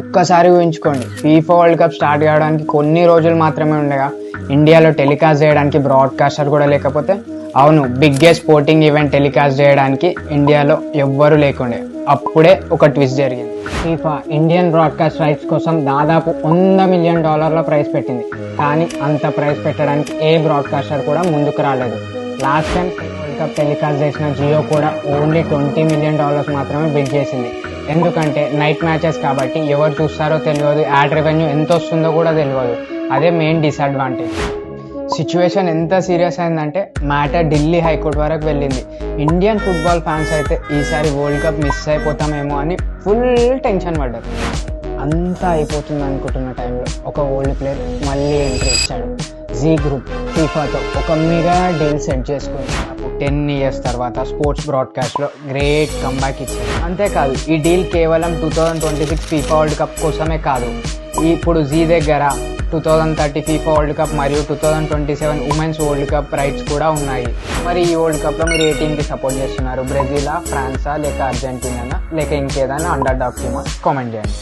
ఒక్కసారి ఊహించుకోండి, FIFA world cup start కావడానికి కొన్ని రోజులు మాత్రమే ఉండగా ఇండియాలో టెలికాస్ట్ చేయడానికి బ్రాడ్కాస్టర్ కూడా లేకపోతే, అవును, బిగ్గెస్ట్ స్పోర్టింగ్ ఈవెంట్ టెలికాస్ట్ చేయడానికి ఇండియాలో ఎవ్వరూ లేకుండే. అప్పుడే ఒక ట్విస్ట్ జరిగింది. ఫీఫా ఇండియన్ బ్రాడ్కాస్ట్ రైట్స్ కోసం దాదాపు $100 మిలియన్ ప్రైస్ పెట్టింది. కానీ అంత ప్రైస్ పెట్టడానికి ఏ బ్రాడ్కాస్టర్ కూడా ముందుకు రాలేదు. Last time world cup telecast చేసిన జియో కూడా ఓన్లీ $20 మిలియన్ మాత్రమే బిడ్ చేసింది. ఎందుకంటే నైట్ మ్యాచెస్ కాబట్టి ఎవరు చూస్తారో తెలియదు, యాడ్ రెవెన్యూ ఎంత వస్తుందో కూడా తెలియదు. అదే మెయిన్ డిసడ్వాంటేజ్. సిచ్యువేషన్ ఎంత సీరియస్ అయిందంటే మ్యాటర్ ఢిల్లీ హైకోర్టు వరకు వెళ్ళింది. ఇండియన్ ఫుట్బాల్ ఫ్యాన్స్ అయితే ఈసారి వరల్డ్ కప్ మిస్ అయిపోతామేమో అని ఫుల్ టెన్షన్ పడ్డారు. అంతా అయిపోతుంది అనుకుంటున్న టైంలో ఒక ఓల్డ్ ప్లేయర్ మళ్ళీ ఎంట్రీ ఇచ్చాడు. జీ గ్రూప్ ఫీఫాతో ఒక మెగా డీల్ సెట్ చేసుకుని 10 ఇయర్స్ తర్వాత స్పోర్ట్స్ బ్రాడ్కాస్ట్లో గ్రేట్ కంబ్యాక్ ఇచ్చారు. అంతేకాదు, ఈ డీల్ కేవలం 2026 ఫీఫా వరల్డ్ కప్ కోసమే కాదు, ఇప్పుడు జీ దగ్గర 2030 ఫీఫా వరల్డ్ కప్ మరియు 2027 ఉమెన్స్ వరల్డ్ కప్ రైట్స్ కూడా ఉన్నాయి. మరి ఈ వరల్డ్ కప్లో మీరు ఏ టీంకి సపోర్ట్ చేస్తున్నారు? బ్రెజిలా, ఫ్రాన్సా, లేక అర్జెంటీనా, లేక ఇంకేదైనా అండర్ డాగ్ టీమా? కామెంట్ చేయండి.